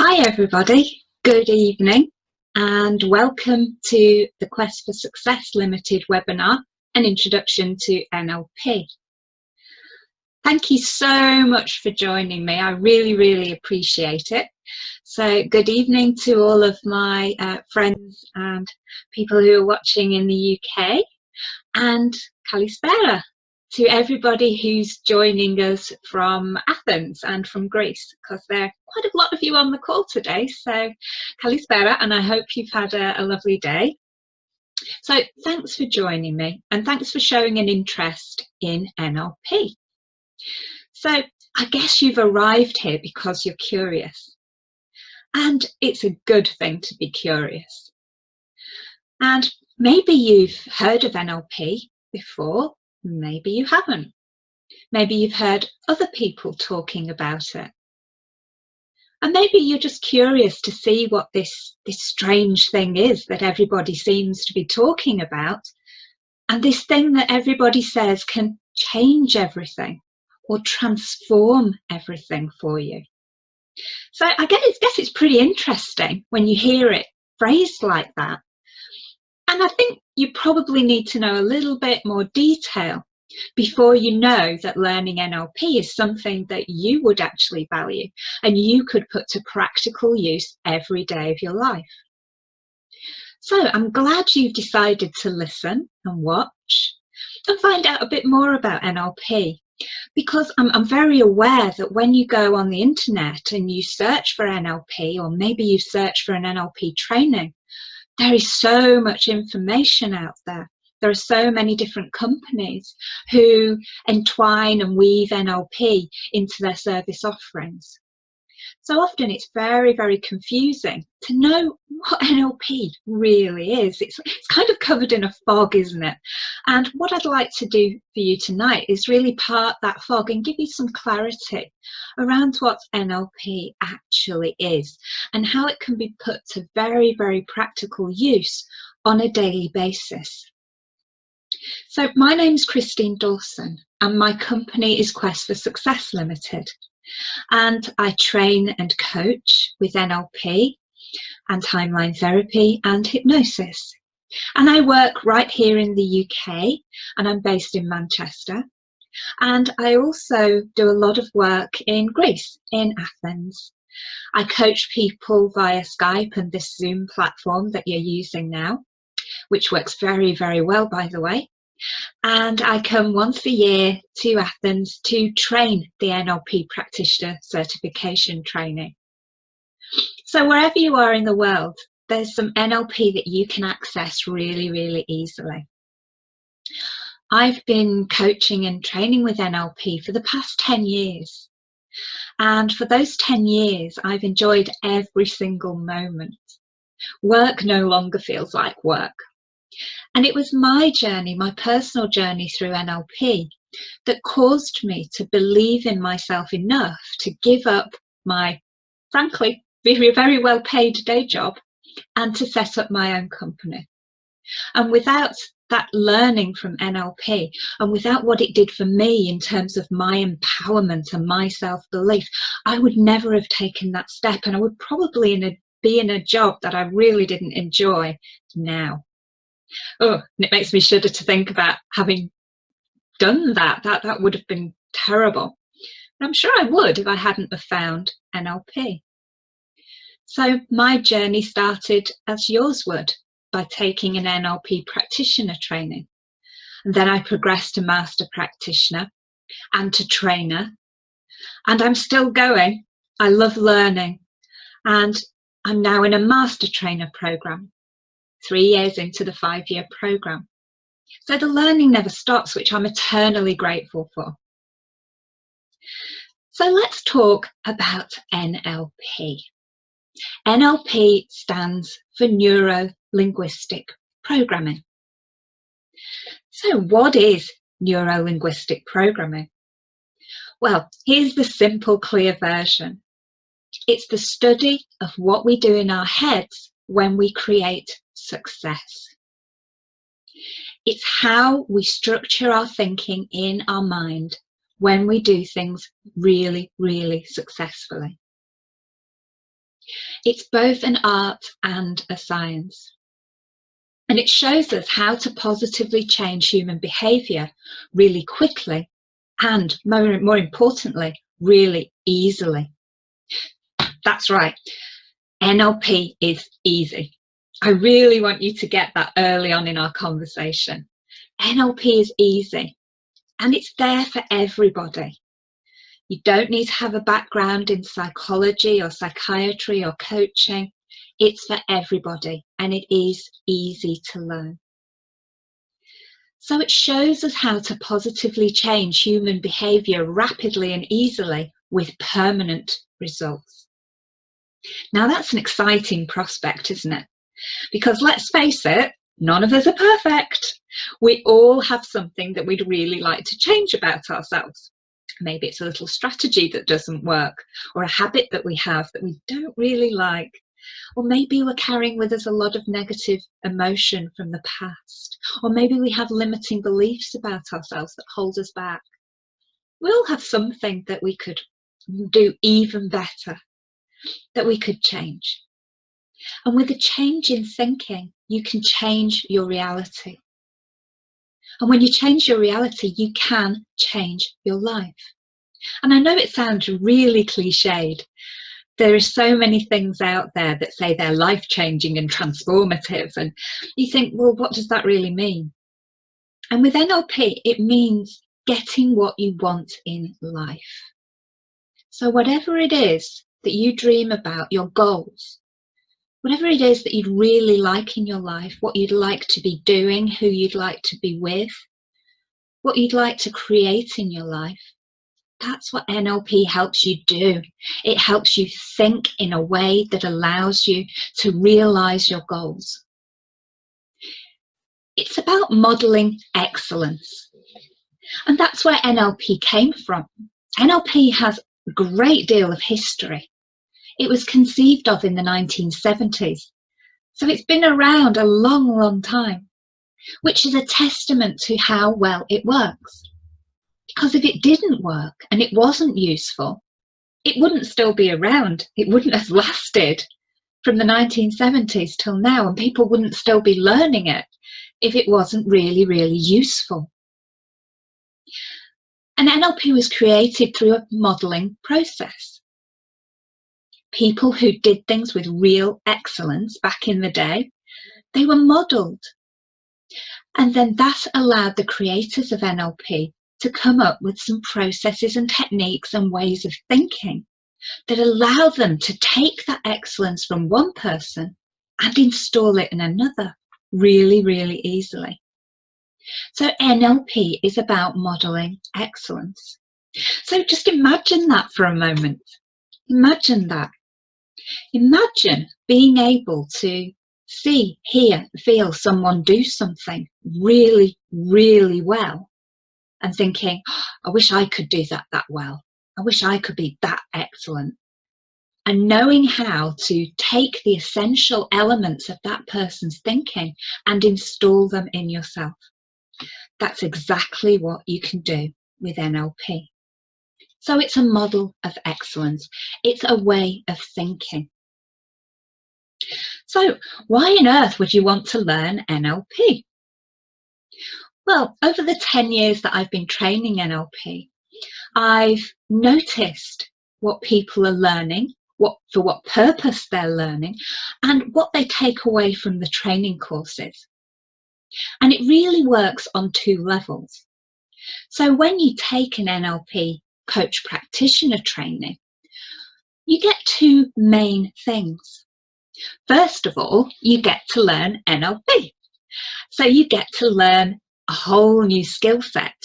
Hi everybody, good evening and welcome to the Quest for Success Limited webinar, An Introduction to NLP. Thank you so much for joining me. I really appreciate it. So good evening to all of my friends and people who are watching in the UK, and Kalispera to everybody who's joining us from Athens and from Greece, because there are quite a lot of you on the call today. So Kalispera, and I hope you've had a lovely day. So thanks for joining me, and thanks for showing an interest in NLP. So I guess you've arrived here because you're curious, and it's a good thing to be curious. And maybe you've heard of NLP before, maybe you haven't. Maybe you've heard other people talking about it. And maybe you're just curious to see what this strange thing is that everybody seems to be talking about. And this thing that everybody says can change everything or transform everything for you. So I guess it's pretty interesting when you hear it phrased like that. And I think you probably need to know a little bit more detail before you know that learning NLP is something that you would actually value and you could put to practical use every day of your life. So I'm glad you've decided to listen and watch and find out a bit more about NLP, because I'm very aware that when you go on the internet and you search for NLP, or maybe you search for an NLP training, there is so much information out there. There are so many different companies who entwine and weave NLP into their service offerings. So often it's very confusing to know what NLP really is. It's kind of covered in a fog, isn't it? And what I'd like to do for you tonight is really part that fog and give you some clarity around what NLP actually is and how it can be put to very practical use on a daily basis. So my name's Christine Dawson and my company is Quest for Success Limited. And I train and coach with NLP and timeline therapy and hypnosis. And I work right here in the UK, and I'm based in Manchester. And I also do a lot of work in Greece, in Athens. I coach people via Skype and this Zoom platform that you're using now, which works very well, by the way. And I come once a year to Athens to train the NLP practitioner certification training. So wherever you are in the world, there's some NLP that you can access really easily. I've been coaching and training with NLP for the past 10 years. And for those 10 years, I've enjoyed every single moment. Work no longer feels like work. And it was my journey, my personal journey through NLP, that caused me to believe in myself enough to give up my, frankly, very well paid day job and to set up my own company. And without that learning from NLP and without what it did for me in terms of my empowerment and my self-belief, I would never have taken that step, and I would probably be in a job that I really didn't enjoy now. Oh, and it makes me shudder to think about having done that. That would have been terrible. And I'm sure I would if I hadn't have found NLP. So my journey started as yours would, by taking an NLP practitioner training. And then I progressed to master practitioner and to trainer. And I'm still going. I love learning. And I'm now in a master trainer program, 3 years into the 5-year program. So the learning never stops, which I'm eternally grateful for. So let's talk about NLP. NLP stands for Neuro-Linguistic Programming. So what is Neuro-Linguistic Programming? Well, here's the simple, clear version. It's the study of what we do in our heads when we create success. It's how we structure our thinking in our mind when we do things really successfully. It's both an art and a science. And it shows us how to positively change human behaviour really quickly and, more importantly, really easily. That's right, NLP is easy. I really want you to get that early on in our conversation. NLP is easy and it's there for everybody. You don't need to have a background in psychology or psychiatry or coaching. It's for everybody and it is easy to learn. So it shows us how to positively change human behaviour rapidly and easily with permanent results. Now that's an exciting prospect, isn't it? Because let's face it, none of us are perfect. We all have something that we'd really like to change about ourselves. Maybe it's a little strategy that doesn't work, or a habit that we have that we don't really like. Or maybe we're carrying with us a lot of negative emotion from the past. Or maybe we have limiting beliefs about ourselves that hold us back. We all have something that we could do even better, that we could change. And with a change in thinking, you can change your reality. And when you change your reality, you can change your life. And I know it sounds really cliched. There are so many things out there that say they're life-changing and transformative. And you think, well, what does that really mean? And with NLP, it means getting what you want in life. So whatever it is that you dream about, your goals, whatever it is that you'd really like in your life, what you'd like to be doing, who you'd like to be with, what you'd like to create in your life, that's what NLP helps you do. It helps you think in a way that allows you to realize your goals. It's about modeling excellence. And that's where NLP came from. NLP has a great deal of history. It was conceived of in the 1970s. So it's been around a long, long time, which is a testament to how well it works. Because if it didn't work and it wasn't useful, it wouldn't still be around. It wouldn't have lasted from the 1970s till now, and people wouldn't still be learning it if it wasn't really, really useful. And NLP was created through a modelling process. People who did things with real excellence back in the day, they were modelled. And then that allowed the creators of NLP to come up with some processes and techniques and ways of thinking that allow them to take that excellence from one person and install it in another really, really easily. So NLP is about modelling excellence. So just imagine that for a moment. Imagine that. Imagine being able to see, hear, feel someone do something really, really well and thinking, oh, I wish I could do that well. I wish I could be that excellent. And knowing how to take the essential elements of that person's thinking and install them in yourself. That's exactly what you can do with NLP. So it's a model of excellence. It's a way of thinking. So why on earth would you want to learn NLP? Well, over the 10 years that I've been training NLP, I've noticed what people are learning, for what purpose they're learning, and what they take away from the training courses. And it really works on two levels. So when you take an NLP coach practitioner training, you get two main things. First of all, you get to learn NLP. So you get to learn a whole new skill set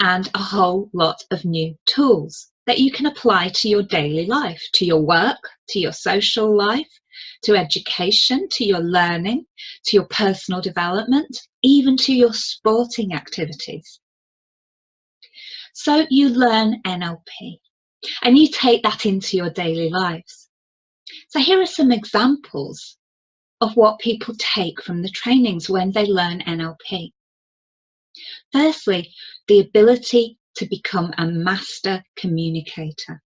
and a whole lot of new tools that you can apply to your daily life, to your work, to your social life, to education, to your learning, to your personal development, even to your sporting activities. So you learn NLP and you take that into your daily lives. So here are some examples of what people take from the trainings when they learn NLP. Firstly, the ability to become a master communicator.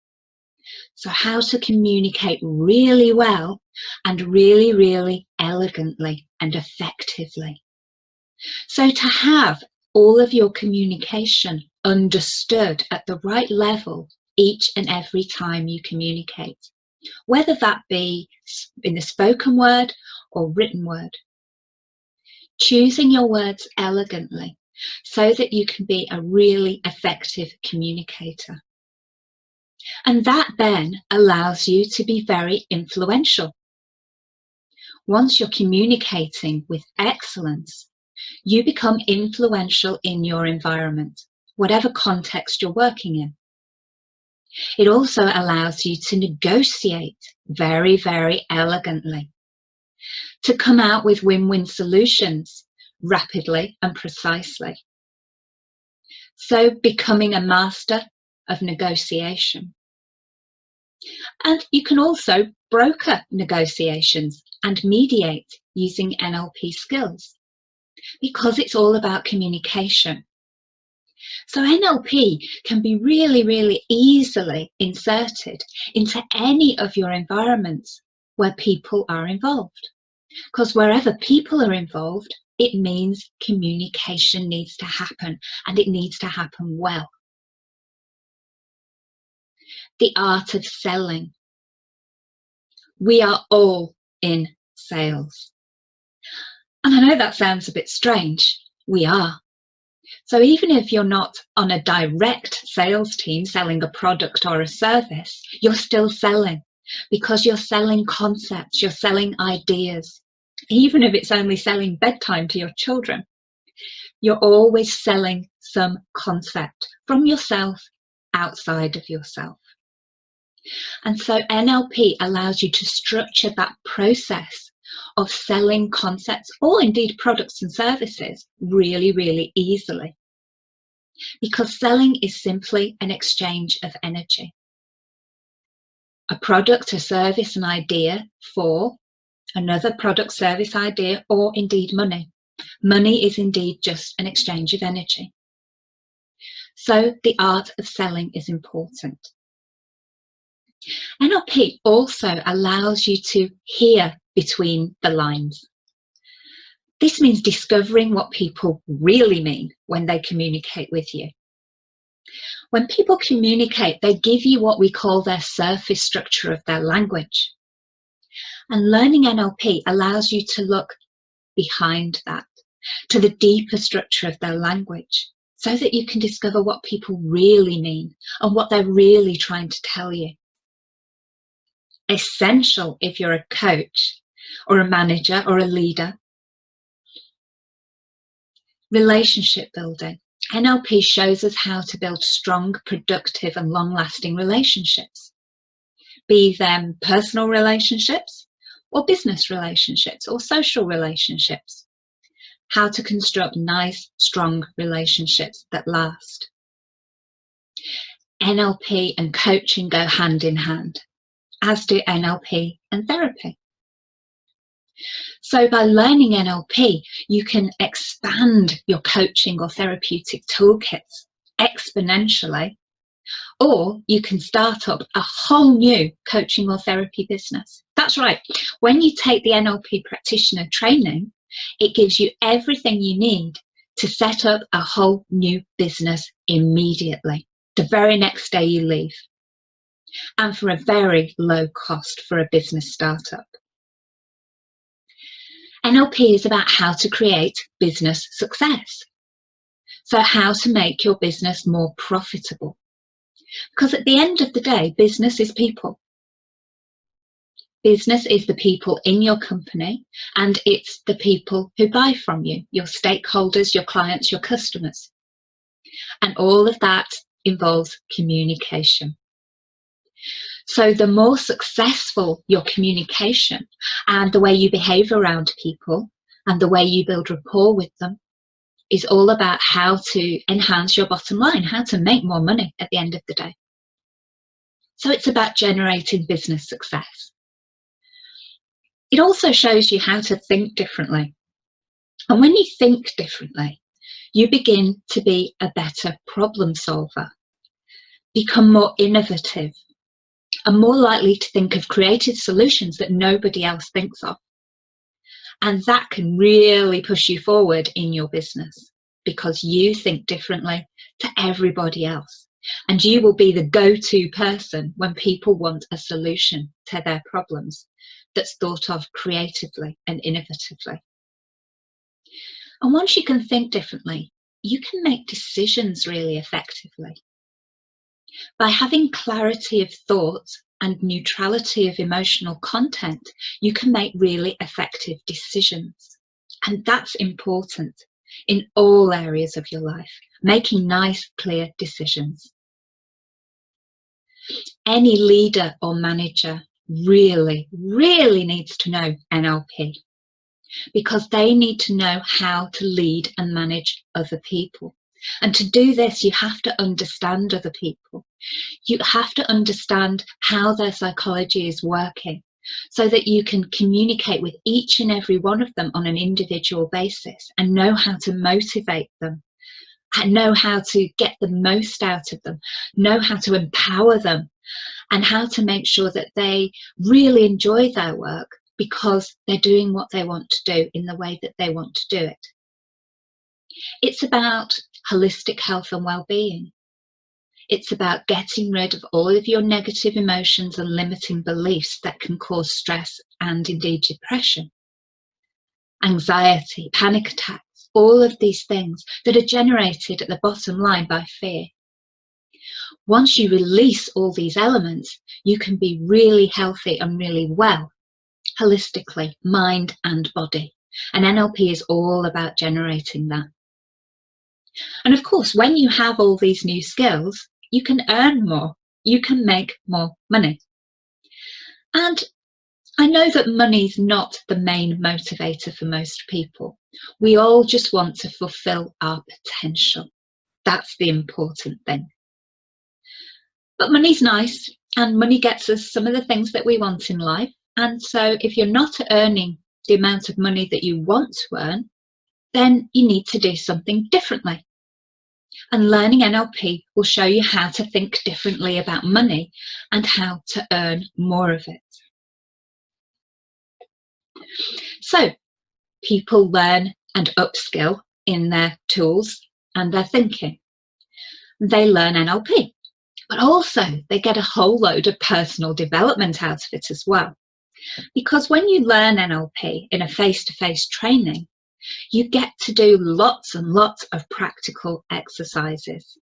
So how to communicate really well and really, really elegantly and effectively. So to have all of your communication understood at the right level each and every time you communicate, whether that be in the spoken word or written word. Choosing your words elegantly so that you can be a really effective communicator. And that then allows you to be very influential. Once you're communicating with excellence, you become influential in your environment, whatever context you're working in. It also allows you to negotiate very, very elegantly, to come out with win-win solutions rapidly and precisely. So becoming a master of negotiation. And you can also broker negotiations and mediate using NLP skills, because it's all about communication. So NLP can be really, really easily inserted into any of your environments where people are involved. Because wherever people are involved, it means communication needs to happen, and it needs to happen well. The art of selling. We are all in sales. And I know that sounds a bit strange. We are. So even if you're not on a direct sales team selling a product or a service, you're still selling, because you're selling concepts, you're selling ideas. Even if it's only selling bedtime to your children, you're always selling some concept from yourself, outside of yourself. And so NLP allows you to structure that process of selling concepts, or indeed products and services, really, really easily. Because selling is simply an exchange of energy. A product, a service, an idea for another product, service, idea, or indeed money. Money is indeed just an exchange of energy. So the art of selling is important. NLP also allows you to hear between the lines. This means discovering what people really mean when they communicate with you. When people communicate, they give you what we call their surface structure of their language. And learning NLP allows you to look behind that, to the deeper structure of their language, so that you can discover what people really mean and what they're really trying to tell you. Essential if you're a coach or a manager or a leader. Relationship building. NLP shows us how to build strong, productive and long-lasting relationships, be them personal relationships or business relationships or social relationships. How to construct nice, strong relationships that last. NLP and coaching go hand in hand, as do NLP and therapy. So by learning NLP, you can expand your coaching or therapeutic toolkits exponentially, or you can start up a whole new coaching or therapy business. That's right. When you take the NLP practitioner training, it gives you everything you need to set up a whole new business immediately, the very next day you leave, and for a very low cost for a business startup. NLP is about how to create business success. So how to make your business more profitable. Because at the end of the day, business is people. Business is the people in your company, and it's the people who buy from you, your stakeholders, your clients, your customers. And all of that involves communication. So the more successful your communication and the way you behave around people and the way you build rapport with them is all about how to enhance your bottom line, how to make more money at the end of the day. So it's about generating business success. It also shows you how to think differently. And when you think differently, you begin to be a better problem solver, become more innovative, are more likely to think of creative solutions that nobody else thinks of. And that can really push you forward in your business because you think differently to everybody else. And you will be the go-to person when people want a solution to their problems that's thought of creatively and innovatively. And once you can think differently, you can make decisions really effectively. By having clarity of thought and neutrality of emotional content, you can make really effective decisions. And that's important in all areas of your life, making nice, clear decisions. Any leader or manager really needs to know NLP because they need to know how to lead and manage other people. And to do this, you have to understand other people. You have to understand how their psychology is working so that you can communicate with each and every one of them on an individual basis and know how to motivate them, and know how to get the most out of them, know how to empower them, and how to make sure that they really enjoy their work because they're doing what they want to do in the way that they want to do it. It's about holistic health and well-being. It's about getting rid of all of your negative emotions and limiting beliefs that can cause stress and indeed depression, anxiety, panic attacks, all of these things that are generated at the bottom line by fear. Once you release all these elements, you can be really healthy and really well, holistically, mind and body. And NLP is all about generating that. And of course, when you have all these new skills, you can earn more, you can make more money. And I know that money's not the main motivator for most people. We all just want to fulfill our potential. That's the important thing. But money's nice, and money gets us some of the things that we want in life. And so if you're not earning the amount of money that you want to earn, then you need to do something differently. And learning NLP will show you how to think differently about money and how to earn more of it. So people learn and upskill in their tools and their thinking. They learn NLP, but also they get a whole load of personal development out of it as well. Because when you learn NLP in a face-to-face training, you get to do lots and lots of practical exercises.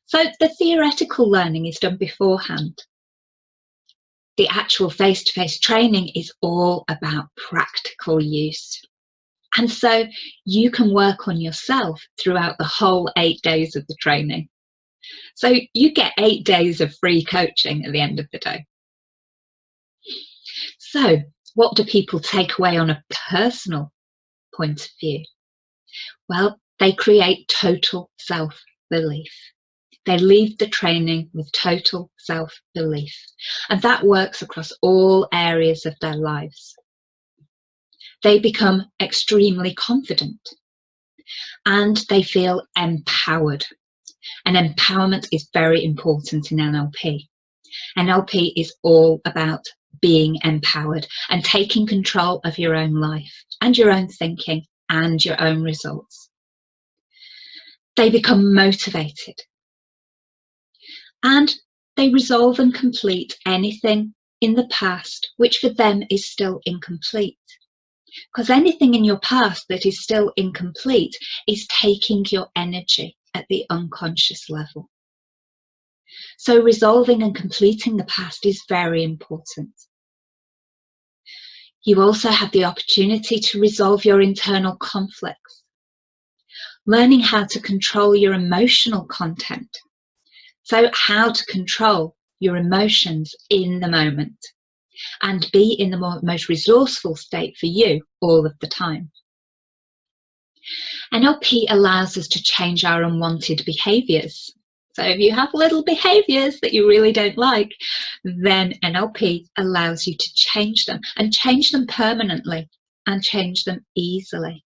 So the theoretical learning is done beforehand. The actual face-to-face training is all about practical use. And so you can work on yourself throughout the whole 8 days of the training. So you get 8 days of free coaching at the end of the day. So what do people take away on a personal point of view? Well, they create total self-belief. They leave the training with total self-belief, and that works across all areas of their lives. They become extremely confident and they feel empowered. And empowerment is very important in NLP. NLP is all about being empowered and taking control of your own life and your own thinking and your own results. They become motivated and they resolve and complete anything in the past which for them is still incomplete. Because anything in your past that is still incomplete is taking your energy at the unconscious level. So resolving and completing the past is very important. You also have the opportunity to resolve your internal conflicts, learning how to control your emotional content. So how to control your emotions in the moment and be in the most resourceful state for you all of the time. NLP allows us to change our unwanted behaviours. So if you have little behaviours that you really don't like, then NLP allows you to change them and change them permanently and change them easily.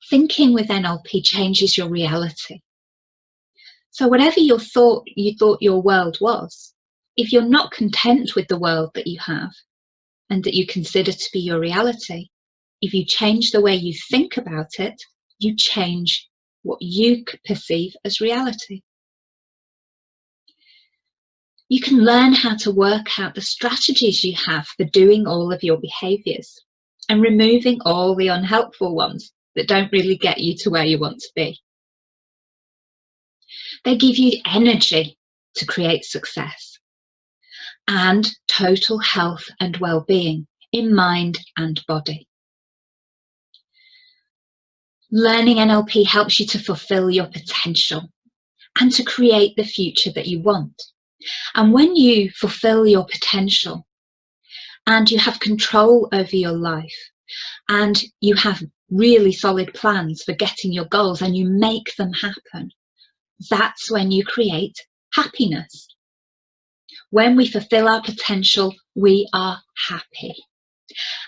Thinking with NLP changes your reality. So whatever you thought your world was, if you're not content with the world that you have and that you consider to be your reality, if you change the way you think about it, you change what you perceive as reality. You can learn how to work out the strategies you have for doing all of your behaviours and removing all the unhelpful ones that don't really get you to where you want to be. They give you energy to create success and total health and well-being in mind and body. Learning NLP helps you to fulfill your potential and to create the future that you want. And when you fulfill your potential and you have control over your life and you have really solid plans for getting your goals and you make them happen, that's when you create happiness. When we fulfill our potential, we are happy.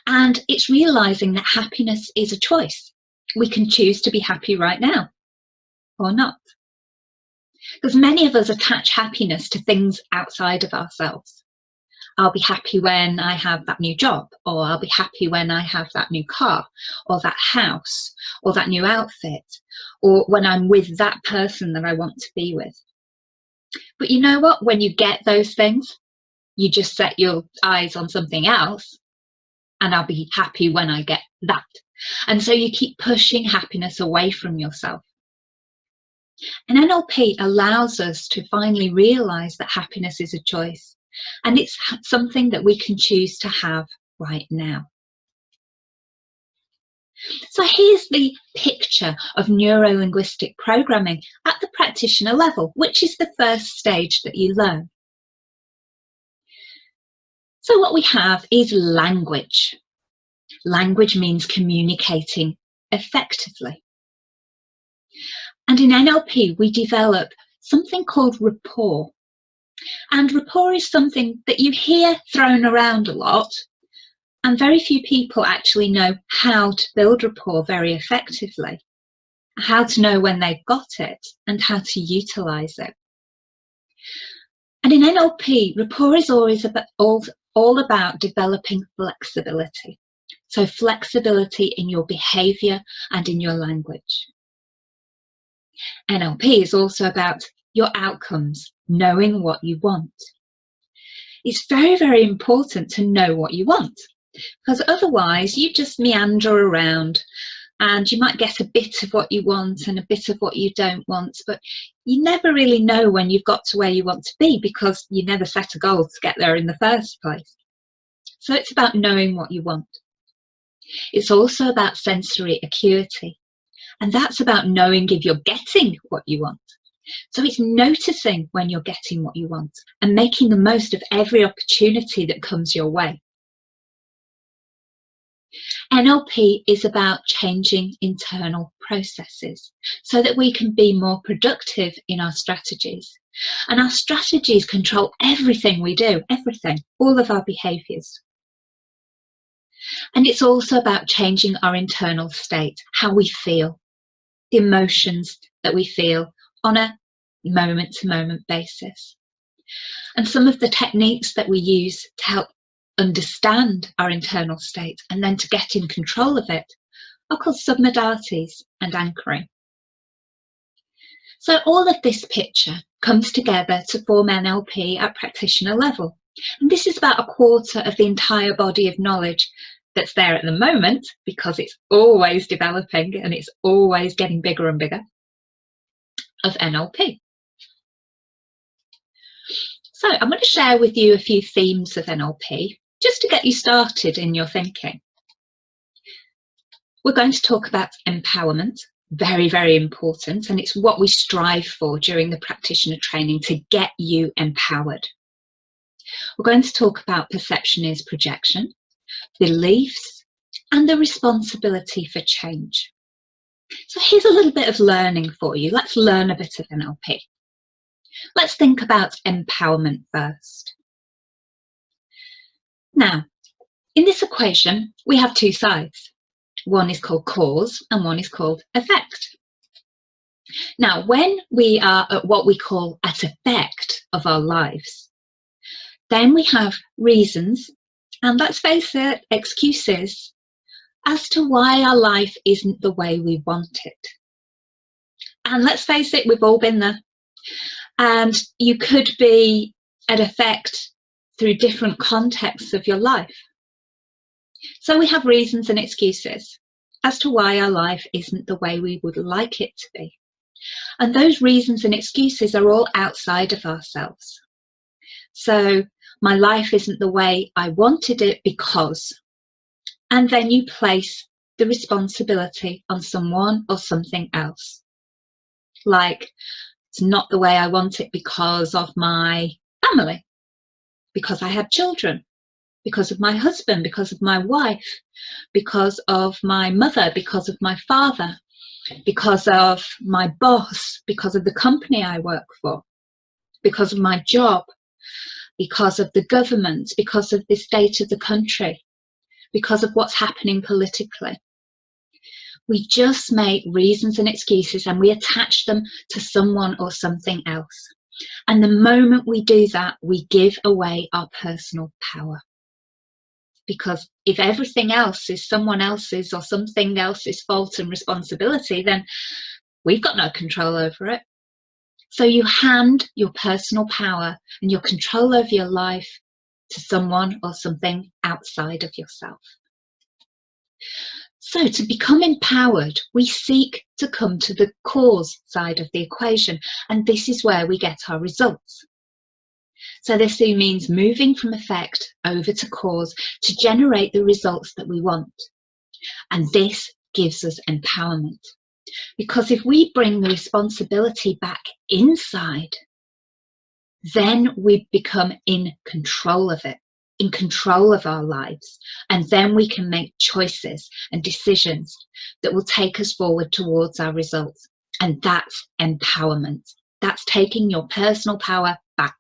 And it's realizing that happiness is a choice. We can choose to be happy right now or not. Because many of us attach happiness to things outside of ourselves. I'll be happy when I have that new job, or I'll be happy when I have that new car, or that house, or that new outfit, or when I'm with that person that I want to be with. But you know what? When you get those things, you just set your eyes on something else, and I'll be happy when I get that. And so you keep pushing happiness away from yourself. And NLP allows us to finally realize that happiness is a choice, and it's something that we can choose to have right now. So here's the picture of neuro-linguistic programming at the practitioner level, which is the first stage that you learn. So what we have is language. Language means communicating effectively. And in NLP, we develop something called rapport. And rapport is something that you hear thrown around a lot, and very few people actually know how to build rapport very effectively, how to know when they've got it, and how to utilize it. And in NLP, rapport is always about, all about developing flexibility. So flexibility in your behavior and in your language. NLP is also about your outcomes, knowing what you want. It's very, very important to know what you want, because otherwise you just meander around and you might get a bit of what you want and a bit of what you don't want, but you never really know when you've got to where you want to be because you never set a goal to get there in the first place. So it's about knowing what you want. It's also about sensory acuity, and that's about knowing if you're getting what you want. So it's noticing when you're getting what you want and making the most of every opportunity that comes your way. NLP is about changing internal processes so that we can be more productive in our strategies. And our strategies control everything we do, everything, all of our behaviours. And it's also about changing our internal state, how we feel, the emotions that we feel on a moment-to-moment basis. And some of the techniques that we use to help understand our internal state and then to get in control of it are called submodalities and anchoring. So all of this picture comes together to form NLP at practitioner level. And this is about a quarter of the entire body of knowledge that's there at the moment, because it's always developing and it's always getting bigger and bigger, of NLP. So I'm going to share with you a few themes of NLP just to get you started in your thinking. We're going to talk about empowerment, very, very important, and it's what we strive for during the practitioner training to get you empowered. We're going to talk about perception is projection, beliefs, and the responsibility for change. So here's a little bit of learning for you. Let's learn a bit of NLP. Let's think about empowerment first. Now, in this equation, we have two sides. One is called cause and one is called effect. Now, when we are at what we call at effect of our lives, then we have reasons, and let's face it, excuses, as to why our life isn't the way we want it. And let's face it, we've all been there. And you could be at effect through different contexts of your life. So we have reasons and excuses as to why our life isn't the way we would like it to be. And those reasons and excuses are all outside of ourselves. So my life isn't the way I wanted it because, and then you place the responsibility on someone or something else. Like, it's not the way I want it because of my family, because I had children, because of my husband, because of my wife, because of my mother, because of my father, because of my boss, because of the company I work for, because of my job, because of the government, because of the state of the country, because of what's happening politically. We just make reasons and excuses and we attach them to someone or something else. And the moment we do that, we give away our personal power. Because if everything else is someone else's or something else's fault and responsibility, then we've got no control over it. So you hand your personal power and your control over your life to someone or something outside of yourself. So to become empowered, we seek to come to the cause side of the equation, and this is where we get our results. So this means moving from effect over to cause to generate the results that we want. And this gives us empowerment. Because if we bring the responsibility back inside, then we become in control of it, in control of our lives. And then we can make choices and decisions that will take us forward towards our results. And that's empowerment. That's taking your personal power back.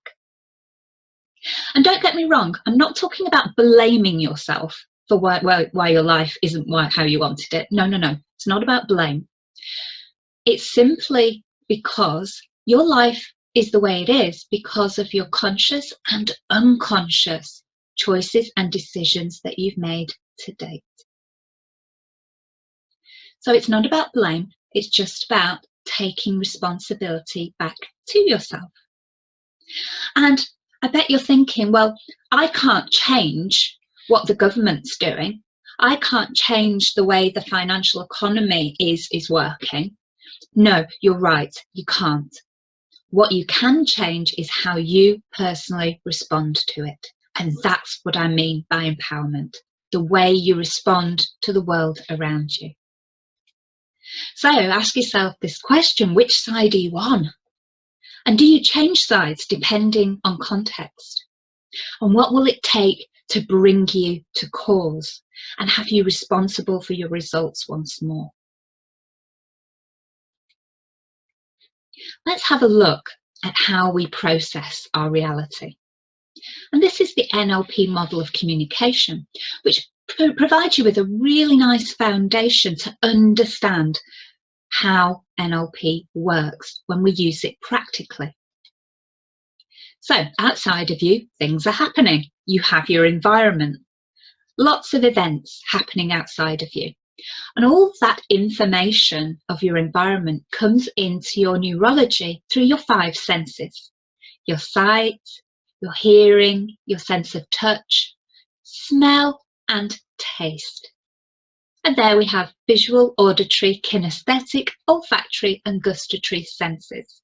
And don't get me wrong, I'm not talking about blaming yourself for why your life isn't how you wanted it. No, no, no. It's not about blame. It's simply because your life is the way it is because of your conscious and unconscious choices and decisions that you've made to date. So it's not about blame. It's just about taking responsibility back to yourself. And I bet you're thinking, well, I can't change what the government's doing. I can't change the way the financial economy is working. No, you're right, you can't. What you can change is how you personally respond to it. And that's what I mean by empowerment, the way you respond to the world around you. So ask yourself this question, which side are you on? And do you change sides depending on context? And what will it take to bring you to cause and have you responsible for your results once more? Let's have a look at how we process our reality. And this is the NLP Model of Communication, which provides you with a really nice foundation to understand how NLP works when we use it practically. So outside of you, things are happening. You have your environment, lots of events happening outside of you. And all that information of your environment comes into your neurology through your 5 senses: your sight, your hearing, your sense of touch, smell, and taste. And there we have visual, auditory, kinesthetic, olfactory, and gustatory senses.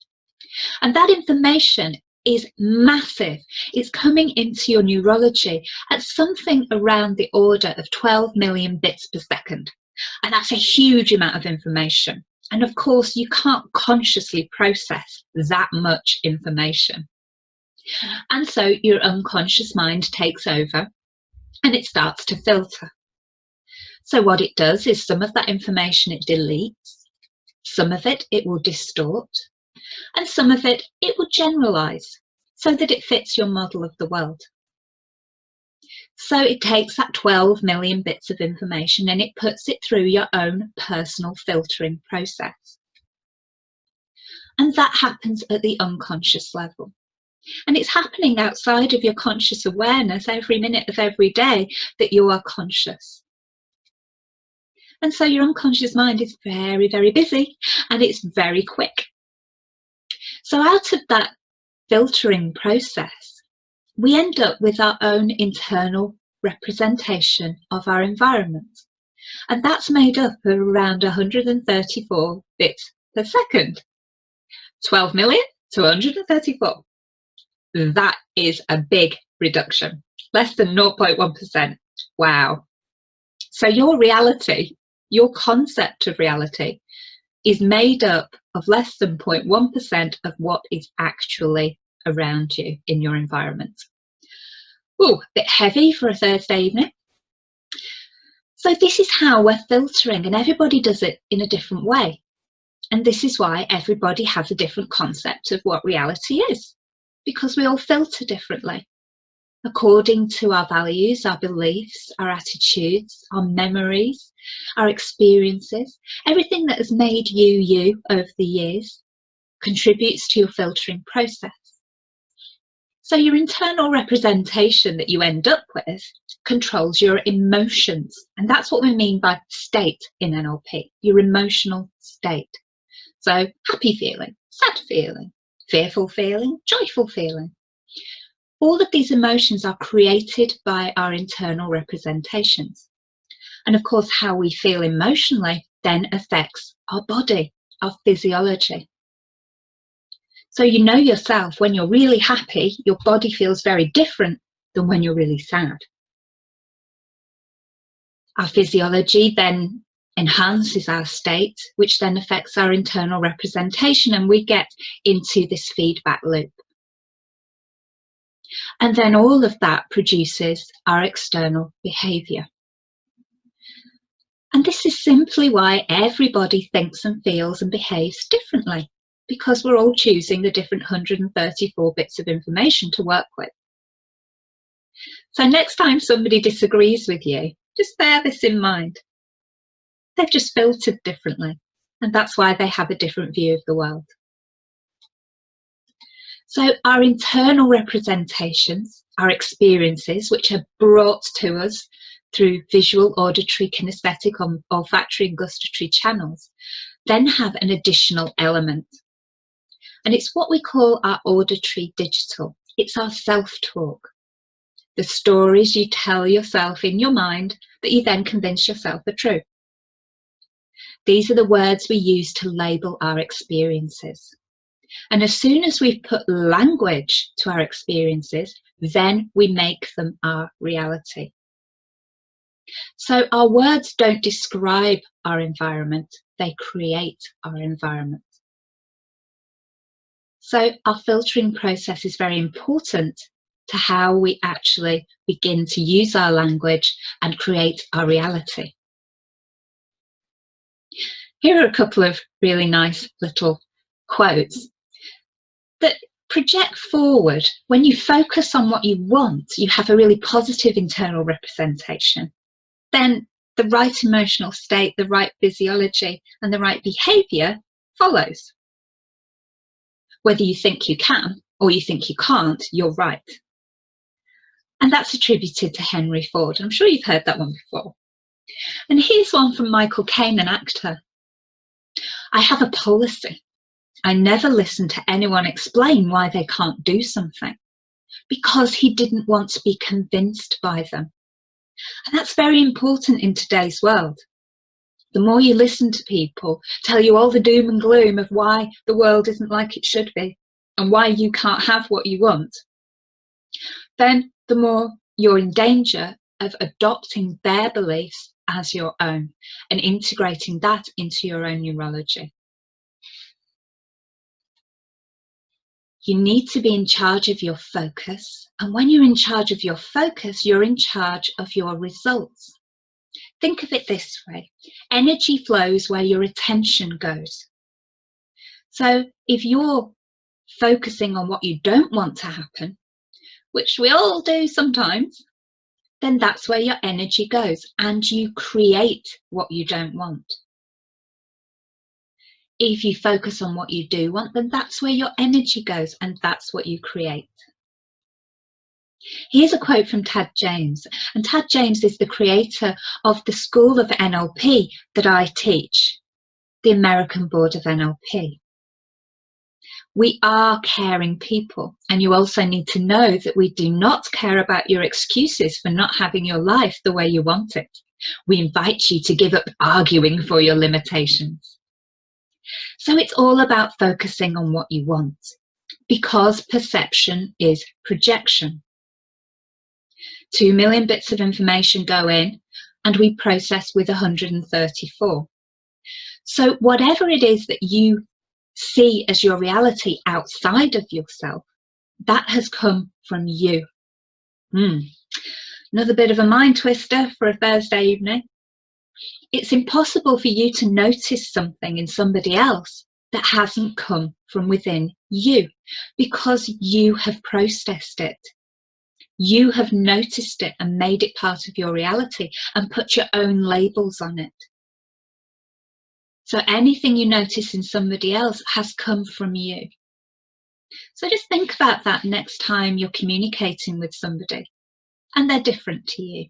And that information is massive. It's coming into your neurology at something around the order of 12 million bits per second. And that's a huge amount of information. And of course, you can't consciously process that much information. And so your unconscious mind takes over and it starts to filter. So what it does is some of that information it deletes, some of it will distort, and some of it will generalize so that it fits your model of the world. So it takes that 12 million bits of information and it puts it through your own personal filtering process. And that happens at the unconscious level. And it's happening outside of your conscious awareness every minute of every day that you are conscious. And so your unconscious mind is very, very busy and it's very quick. So out of that filtering process, we end up with our own internal representation of our environment. And that's made up of around 134 bits per second. 12 million to 134. That is a big reduction, less than 0.1%. Wow. So your reality, your concept of reality, is made up of less than 0.1% of what is actually around you in your environment. Ooh, a bit heavy for a Thursday evening. So this is how we're filtering, and everybody does it in a different way. And this is why everybody has a different concept of what reality is, because we all filter differently according to our values, our beliefs, our attitudes, our memories, our experiences. Everything that has made you you over the years contributes to your filtering process. So your internal representation that you end up with controls your emotions. And that's what we mean by state in NLP, your emotional state. So happy feeling, sad feeling, fearful feeling, joyful feeling. All of these emotions are created by our internal representations. And of course, how we feel emotionally then affects our body, our physiology. So you know yourself, when you're really happy, your body feels very different than when you're really sad. Our physiology then enhances our state, which then affects our internal representation, and we get into this feedback loop. And then all of that produces our external behaviour. And this is simply why everybody thinks and feels and behaves differently, because we're all choosing the different 134 bits of information to work with. So next time somebody disagrees with you, just bear this in mind. They've just filtered differently, and that's why they have a different view of the world. So our internal representations, our experiences, which are brought to us through visual, auditory, kinesthetic, olfactory and gustatory channels, then have an additional element. And it's what we call our auditory digital. It's our self-talk. The stories you tell yourself in your mind that you then convince yourself are true. These are the words we use to label our experiences. And as soon as we've put language to our experiences, then we make them our reality. So our words don't describe our environment, they create our environment. So our filtering process is very important to how we actually begin to use our language and create our reality. Here are a couple of really nice little quotes that project forward. When you focus on what you want, you have a really positive internal representation. Then the right emotional state, the right physiology, and the right behaviour follows. Whether you think you can or you think you can't, you're right. And that's attributed to Henry Ford. I'm sure you've heard that one before. And here's one from Michael Caine, an actor. I have a policy. I never listen to anyone explain why they can't do something, because he didn't want to be convinced by them. And that's very important in today's world. The more you listen to people tell you all the doom and gloom of why the world isn't like it should be and why you can't have what you want, then the more you're in danger of adopting their beliefs as your own and integrating that into your own neurology. You need to be in charge of your focus, and when you're in charge of your focus, you're in charge of your results. Think of it this way: energy flows where your attention goes. So if you're focusing on what you don't want to happen, which we all do sometimes, then that's where your energy goes, and you create what you don't want. If you focus on what you do want, then that's where your energy goes, and that's what you create. Here's a quote from Tad James, and Tad James is the creator of the school of NLP that I teach, the American Board of NLP. We are caring people, and you also need to know that we do not care about your excuses for not having your life the way you want it. We invite you to give up arguing for your limitations. So it's all about focusing on what you want, because perception is projection. 2 million bits of information go in, and we process with 134. So whatever it is that you see as your reality outside of yourself, that has come from you. Another bit of a mind twister for a Thursday evening. It's impossible for you to notice something in somebody else that hasn't come from within you, because you have processed it. You have noticed it and made it part of your reality and put your own labels on it. So anything you notice in somebody else has come from you. So just think about that next time you're communicating with somebody and they're different to you.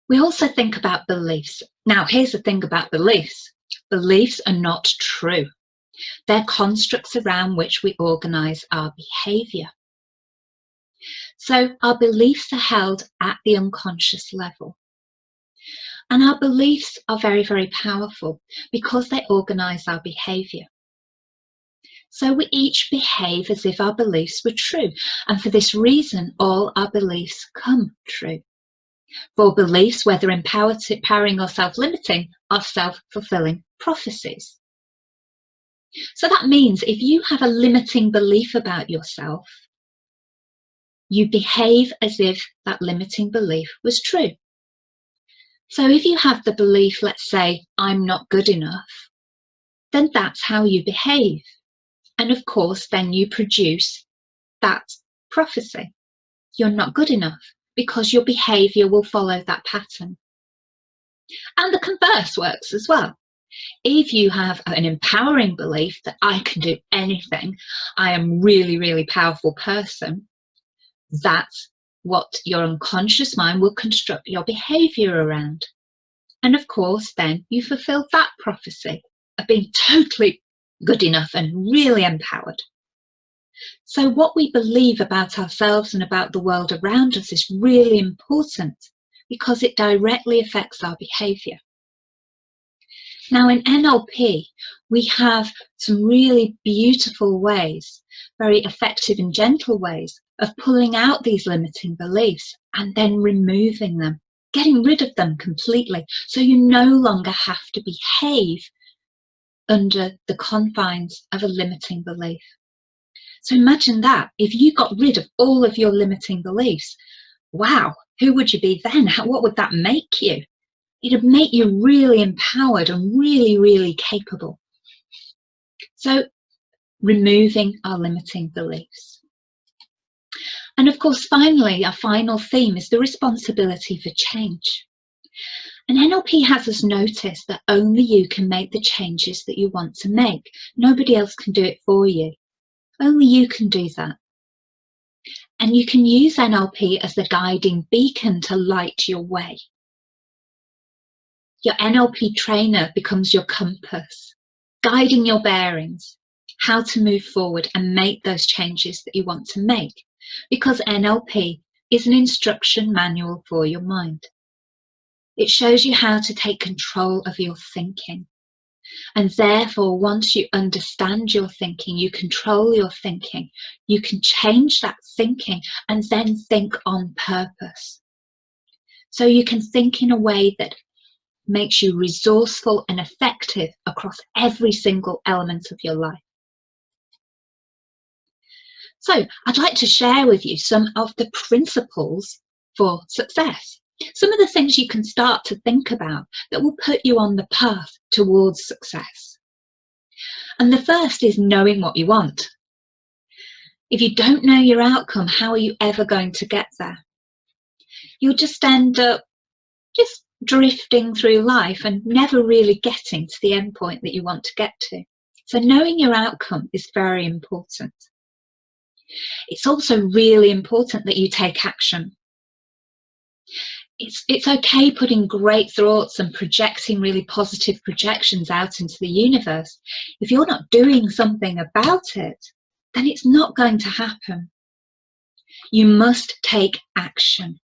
We also think about beliefs. Now, here's the thing about beliefs. Beliefs are not true. They're constructs around which we organise our behaviour. So our beliefs are held at the unconscious level. And our beliefs are very, very powerful because they organise our behaviour. So we each behave as if our beliefs were true. And for this reason, all our beliefs come true. For beliefs, whether empowering or self-limiting, are self-fulfilling prophecies. So that means if you have a limiting belief about yourself, you behave as if that limiting belief was true. So if you have the belief, let's say, I'm not good enough, then that's how you behave. And of course, then you produce that prophecy. You're not good enough, because your behaviour will follow that pattern. And the converse works as well. If you have an empowering belief that I can do anything, I am really, really powerful person, that's what your unconscious mind will construct your behaviour around. And of course, then you fulfil that prophecy of being totally good enough and really empowered. So what we believe about ourselves and about the world around us is really important because it directly affects our behaviour. Now in NLP, we have some really beautiful ways, very effective and gentle ways of pulling out these limiting beliefs and then removing them, getting rid of them completely, so you no longer have to behave under the confines of a limiting belief. So imagine that, if you got rid of all of your limiting beliefs, wow, who would you be then? What would that make you? It'd make you really empowered and really, really capable. So removing our limiting beliefs. And of course, finally, our final theme is the responsibility for change. And NLP has us notice that only you can make the changes that you want to make. Nobody else can do it for you. Only you can do that. And you can use NLP as the guiding beacon to light your way. Your NLP trainer becomes your compass, guiding your bearings, how to move forward and make those changes that you want to make. Because NLP is an instruction manual for your mind. It shows you how to take control of your thinking. And therefore, once you understand your thinking, you control your thinking, you can change that thinking and then think on purpose. So you can think in a way that makes you resourceful and effective across every single element of your life. So I'd like to share with you some of the principles for success. Some of the things you can start to think about that will put you on the path towards success. And the first is knowing what you want. If you don't know your outcome, how are you ever going to get there? You'll just end up just drifting through life and never really getting to the end point that you want to get to. So knowing your outcome is very important. It's also really important that you take action. It's okay putting great thoughts and projecting really positive projections out into the universe. If you're not doing something about it, then it's not going to happen. You must take action.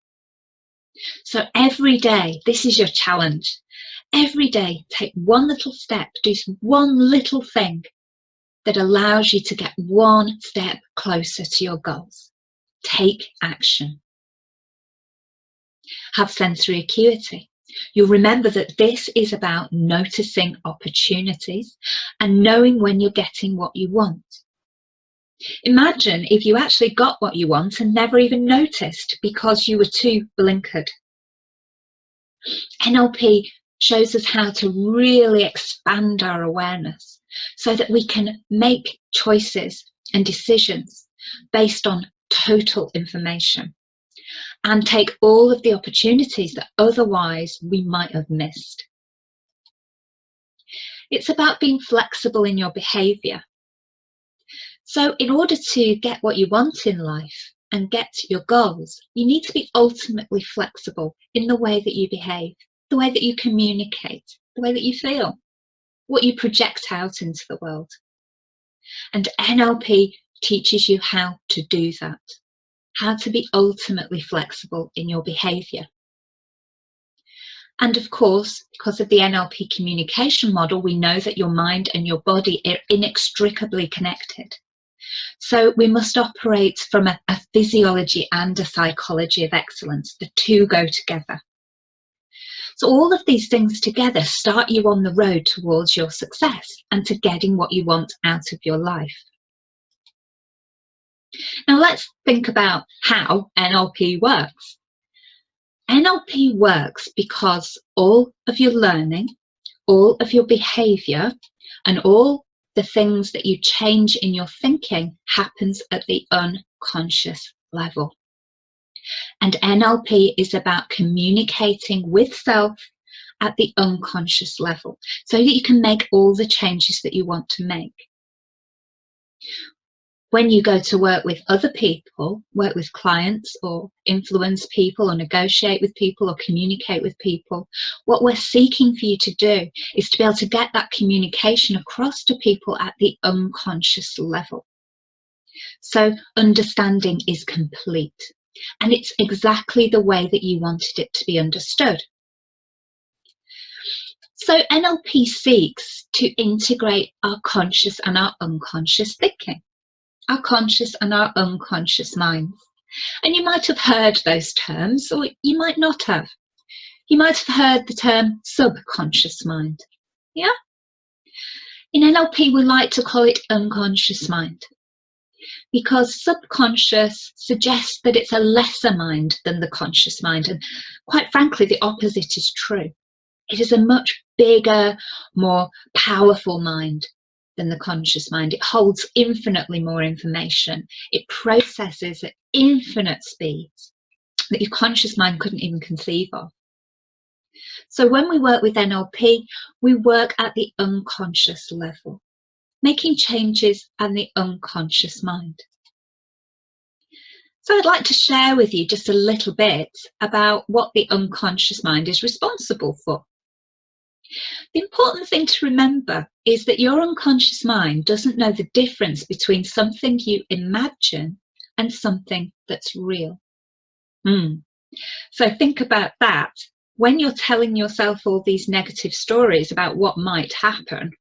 So every day, this is your challenge. Every day, take one little step, do one little thing that allows you to get one step closer to your goals. Take action. Have sensory acuity. You'll remember that this is about noticing opportunities and knowing when you're getting what you want. Imagine if you actually got what you want and never even noticed because you were too blinkered. NLP shows us how to really expand our awareness so that we can make choices and decisions based on total information and take all of the opportunities that otherwise we might have missed. It's about being flexible in your behaviour. So in order to get what you want in life and get your goals, you need to be ultimately flexible in the way that you behave, the way that you communicate, the way that you feel, what you project out into the world. And NLP teaches you how to do that, how to be ultimately flexible in your behaviour. And of course, because of the NLP communication model, we know that your mind and your body are inextricably connected. So we must operate from a physiology and a psychology of excellence. The two go together. So all of these things together start you on the road towards your success and to getting what you want out of your life. Now let's think about how NLP works. NLP works because all of your learning, all of your behaviour, and all the things that you change in your thinking happens at the unconscious level. And NLP is about communicating with self at the unconscious level so that you can make all the changes that you want to make. When you go to work with other people, work with clients or influence people or negotiate with people or communicate with people, what we're seeking for you to do is to be able to get that communication across to people at the unconscious level. So understanding is complete, and it's exactly the way that you wanted it to be understood. So NLP seeks to integrate our conscious and our unconscious thinking, our conscious and our unconscious minds. And you might have heard those terms, or you might not have. You might have heard the term subconscious mind. Yeah? In NLP, we like to call it unconscious mind, because subconscious suggests that it's a lesser mind than the conscious mind. And quite frankly, the opposite is true. It is a much bigger, more powerful mind than the conscious mind. It holds infinitely more information. It processes at infinite speeds that your conscious mind couldn't even conceive of. So when we work with NLP, we work at the unconscious level, making changes in the unconscious mind. So I'd like to share with you just a little bit about what the unconscious mind is responsible for. The important thing to remember is that your unconscious mind doesn't know the difference between something you imagine and something that's real. So think about that. When you're telling yourself all these negative stories about what might happen,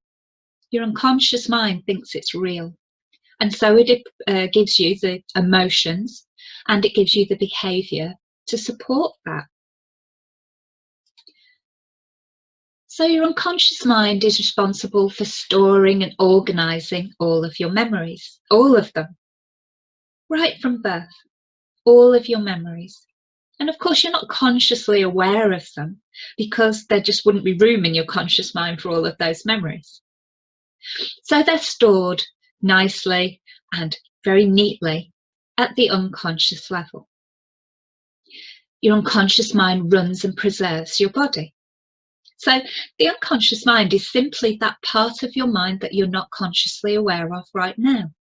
your unconscious mind thinks it's real. And so it gives you the emotions and it gives you the behaviour to support that. So your unconscious mind is responsible for storing and organising all of your memories, all of them, right from birth, all of your memories. And of course, you're not consciously aware of them because there just wouldn't be room in your conscious mind for all of those memories. So they're stored nicely and very neatly at the unconscious level. Your unconscious mind runs and preserves your body. So the unconscious mind is simply that part of your mind that you're not consciously aware of right now.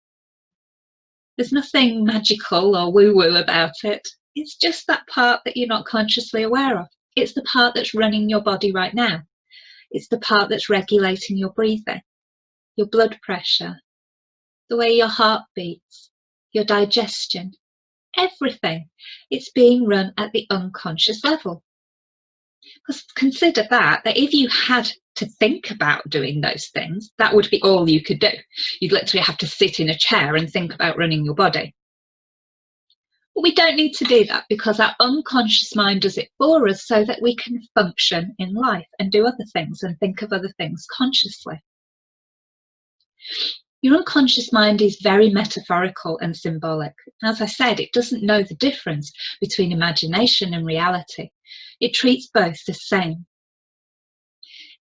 There's nothing magical or woo-woo about it. It's just that part that you're not consciously aware of. It's the part that's running your body right now. It's the part that's regulating your breathing, your blood pressure, the way your heart beats, your digestion, everything. It's being run at the unconscious level. Because consider that if you had to think about doing those things, that would be all you could do. You'd literally have to sit in a chair and think about running your body. But we don't need to do that because our unconscious mind does it for us so that we can function in life and do other things and think of other things consciously. Your unconscious mind is very metaphorical and symbolic. As I said, it doesn't know the difference between imagination and reality. It treats both the same.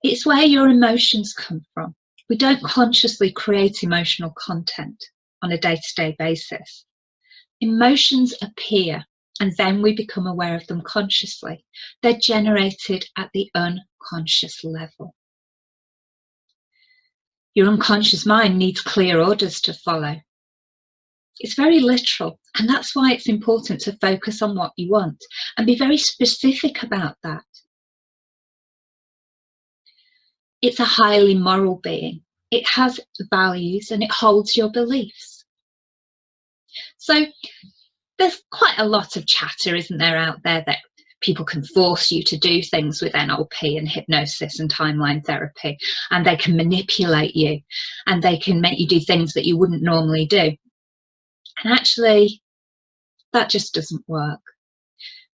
It's where your emotions come from. We don't consciously create emotional content on a day-to-day basis. Emotions appear and then we become aware of them consciously. They're generated at the unconscious level. Your unconscious mind needs clear orders to follow. It's very literal, and that's why it's important to focus on what you want and be very specific about that. It's a highly moral being. It has values and it holds your beliefs. So there's quite a lot of chatter, isn't there, out there that people can force you to do things with NLP and hypnosis and timeline therapy, and they can manipulate you and they can make you do things that you wouldn't normally do. And actually, that just doesn't work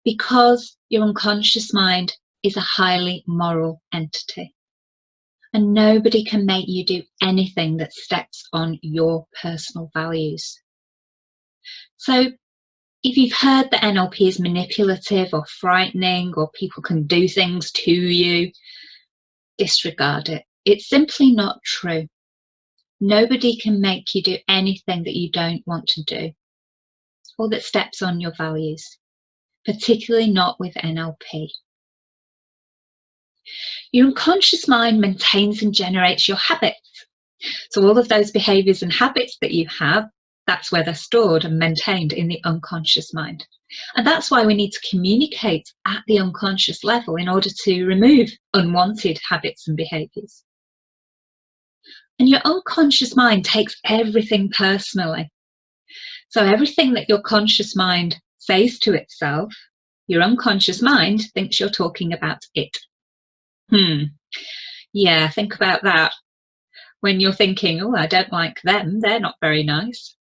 because your unconscious mind is a highly moral entity. And nobody can make you do anything that steps on your personal values. So if you've heard that NLP is manipulative or frightening or people can do things to you, disregard it. It's simply not true. Nobody can make you do anything that you don't want to do or that steps on your values, particularly not with NLP. Your unconscious mind maintains and generates your habits. So all of those behaviours and habits that you have, that's where they're stored and maintained in the unconscious mind. And that's why we need to communicate at the unconscious level in order to remove unwanted habits and behaviours. And your unconscious mind takes everything personally. So everything that your conscious mind says to itself, your unconscious mind thinks you're talking about it. Yeah, think about that. When you're thinking, oh, I don't like them, they're not very nice.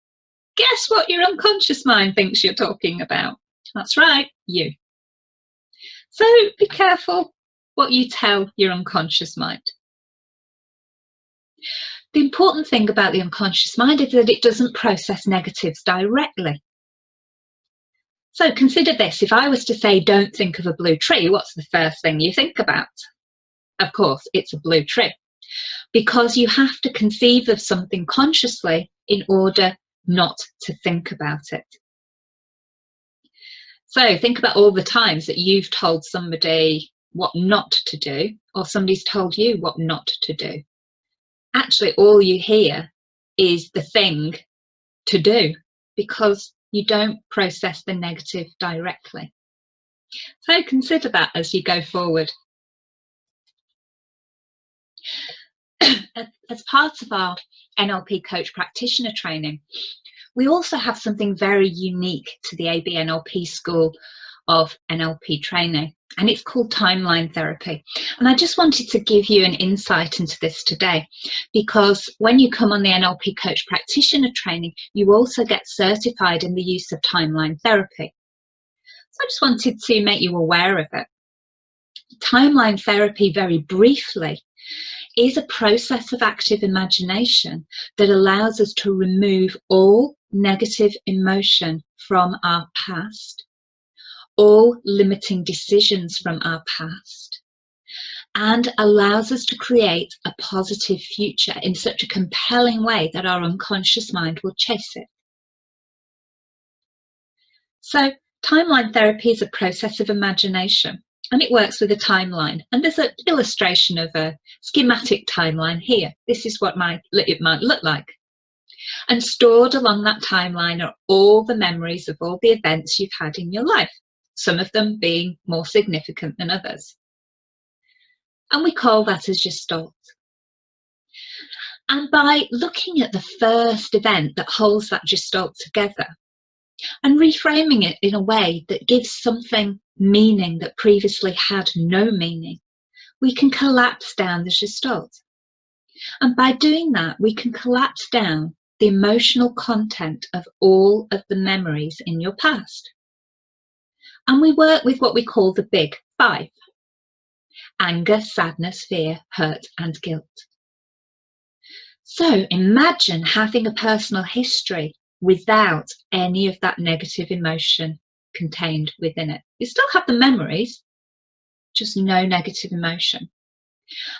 Guess what your unconscious mind thinks you're talking about? That's right, you. So be careful what you tell your unconscious mind. The important thing about the unconscious mind is that it doesn't process negatives directly. So consider this, if I was to say, don't think of a blue tree, what's the first thing you think about? Of course, it's a blue tree, because you have to conceive of something consciously in order not to think about it. So think about all the times that you've told somebody what not to do, or somebody's told you what not to do. Actually, all you hear is the thing to do because you don't process the negative directly. So consider that as you go forward. As part of our NLP coach practitioner training, we also have something very unique to the AB NLP School of NLP training, and it's called timeline therapy. And I just wanted to give you an insight into this today, because when you come on the NLP coach practitioner training, you also get certified in the use of timeline therapy. So I just wanted to make you aware of it. Timeline therapy, very briefly, is a process of active imagination that allows us to remove all negative emotion from our past, all limiting decisions from our past, and allows us to create a positive future in such a compelling way that our unconscious mind will chase it. So Timeline therapy is a process of imagination, and it works with a timeline. And there's an illustration of a schematic timeline here. This is what it might look like. And stored along that timeline are all the memories of all the events you've had in your life, some of them being more significant than others. And we call that a gestalt. And by looking at the first event that holds that gestalt together and reframing it in a way that gives something meaning that previously had no meaning, we can collapse down the gestalt. And by doing that, we can collapse down the emotional content of all of the memories in your past. And we work with what we call the big five: anger, sadness, fear, hurt, and guilt. So imagine having a personal history without any of that negative emotion contained within it. You still have the memories, just no negative emotion.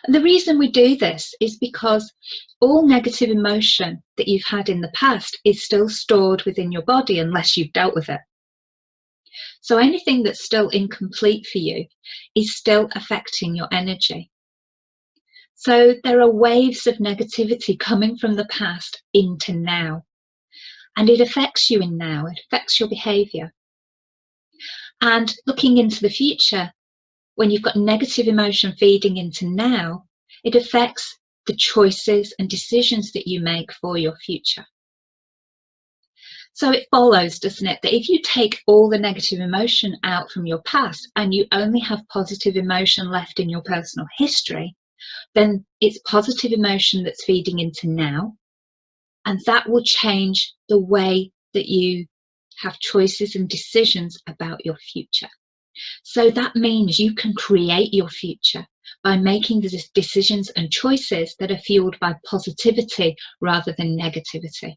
And the reason we do this is because all negative emotion that you've had in the past is still stored within your body unless you've dealt with it. So anything that's still incomplete for you is still affecting your energy. So there are waves of negativity coming from the past into now. And it affects you in now, it affects your behaviour. And looking into the future, when you've got negative emotion feeding into now, it affects the choices and decisions that you make for your future. So it follows, doesn't it, that if you take all the negative emotion out from your past and you only have positive emotion left in your personal history, then it's positive emotion that's feeding into now, and that will change the way that you have choices and decisions about your future. So that means you can create your future by making the decisions and choices that are fueled by positivity rather than negativity.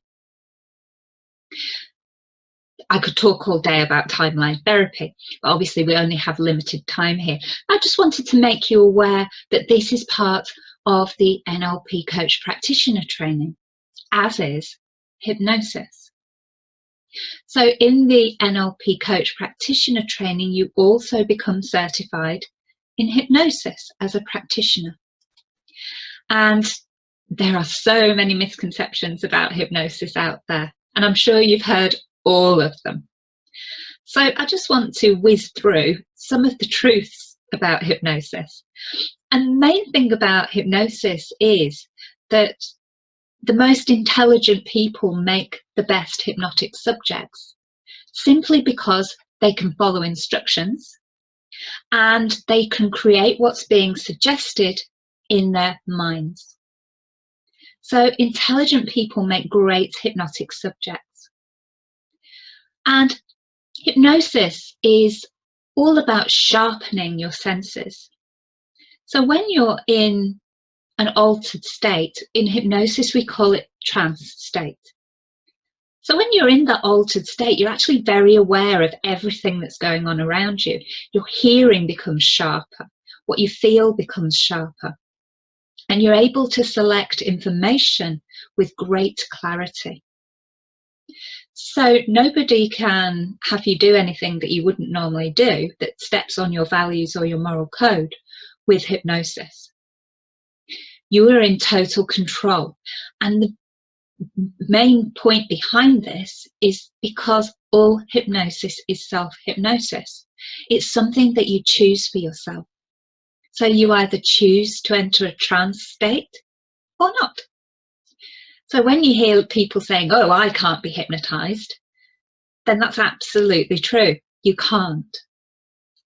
I could talk all day about timeline therapy, but obviously we only have limited time here. I just wanted to make you aware that this is part of the NLP Coach Practitioner training, as is hypnosis. So in the NLP Coach Practitioner training, you also become certified in hypnosis as a practitioner. And there are so many misconceptions about hypnosis out there, and I'm sure you've heard all of them. So I just want to whiz through some of the truths about hypnosis. And the main thing about hypnosis is that the most intelligent people make the best hypnotic subjects, simply because they can follow instructions and they can create what's being suggested in their minds. So intelligent people make great hypnotic subjects. And hypnosis is all about sharpening your senses. So when you're in an altered state, in hypnosis we call it trance state. So when you're in that altered state, you're actually very aware of everything that's going on around you. Your hearing becomes sharper, what you feel becomes sharper, and you're able to select information with great clarity. So nobody can have you do anything that you wouldn't normally do that steps on your values or your moral code with hypnosis. You are in total control. And the main point behind this is because all hypnosis is self-hypnosis. It's something that you choose for yourself. So you either choose to enter a trance state or not. So when you hear people saying, oh, I can't be hypnotized, then that's absolutely true. You can't.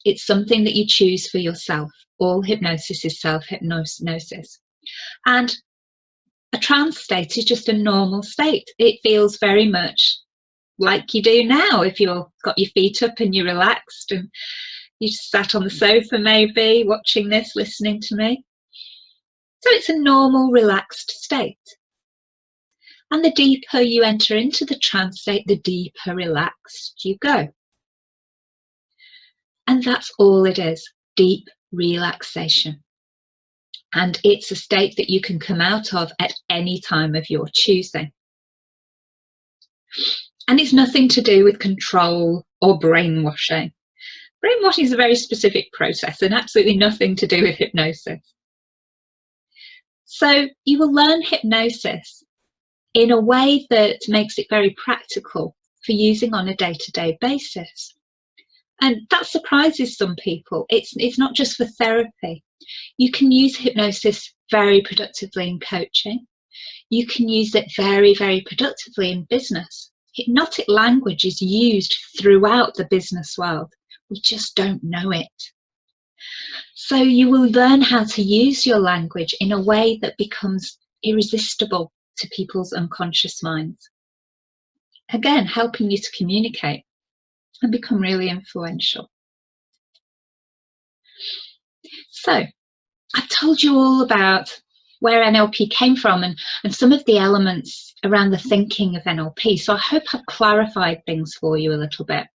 It's something that you choose for yourself. All hypnosis is self-hypnosis. And a trance state is just a normal state. It feels very much like you do now if you've got your feet up and you're relaxed and you just sat on the sofa maybe watching this, listening to me. So it's a normal, relaxed state. And the deeper you enter into the trance state, the deeper relaxed you go. And that's all it is, deep relaxation. And it's a state that you can come out of at any time of your choosing. And it's nothing to do with control or brainwashing. Brainwashing is a very specific process and absolutely nothing to do with hypnosis. So you will learn hypnosis in a way that makes it very practical for using on a day-to-day basis. And that surprises some people. It's not just for therapy. You can use hypnosis very productively in coaching. You can use it very, very productively in business. Hypnotic language is used throughout the business world. We just don't know it. So you will learn how to use your language in a way that becomes irresistible to people's unconscious minds. Again, helping you to communicate and become really influential. So I've told you all about where NLP came from and some of the elements around the thinking of NLP. So I hope I've clarified things for you a little bit.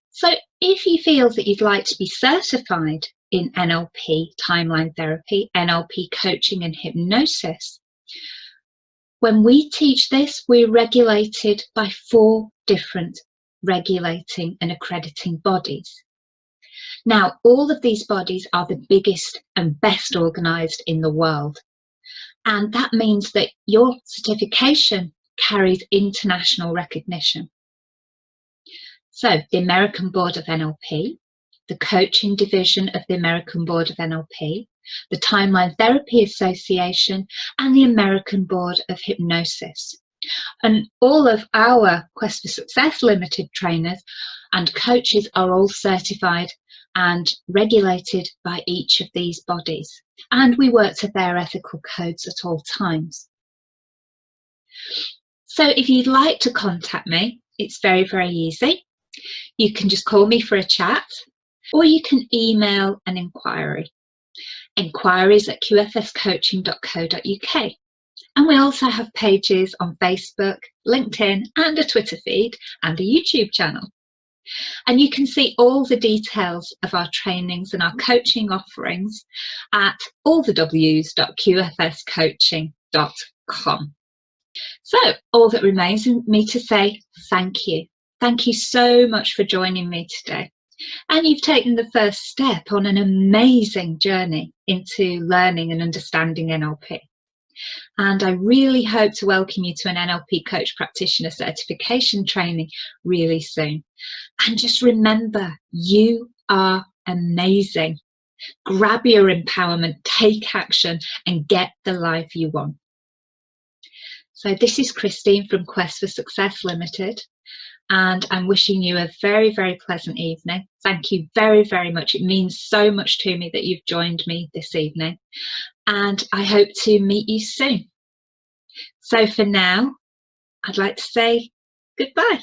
So if you feel that you'd like to be certified in NLP, timeline therapy, NLP coaching and hypnosis, when we teach this, we're regulated by 4 different regulating and accrediting bodies. Now, all of these bodies are the biggest and best organised in the world. And that means that your certification carries international recognition. So the American Board of NLP, the Coaching Division of the American Board of NLP, the Timeline Therapy Association, and the American Board of Hypnosis. And all of our Quest for Success Limited trainers and coaches are all certified and regulated by each of these bodies. And we work to their ethical codes at all times. So if you'd like to contact me, it's very, very easy. You can just call me for a chat, or you can email an inquiry. Inquiries@qfscoaching.co.uk. And we also have pages on Facebook, LinkedIn, and a Twitter feed and a YouTube channel. And you can see all the details of our trainings and our coaching offerings at allthews.qfscoaching.com. So all that remains is me to say thank you. Thank you so much for joining me today. And you've taken the first step on an amazing journey into learning and understanding NLP. And I really hope to welcome you to an NLP Coach Practitioner certification training really soon. And just remember, you are amazing. Grab your empowerment, take action, and get the life you want. So this is Christine from Quest for Success Limited. And I'm wishing you a very, very pleasant evening. Thank you very, very much. It means so much to me that you've joined me this evening. And I hope to meet you soon. So for now, I'd like to say goodbye.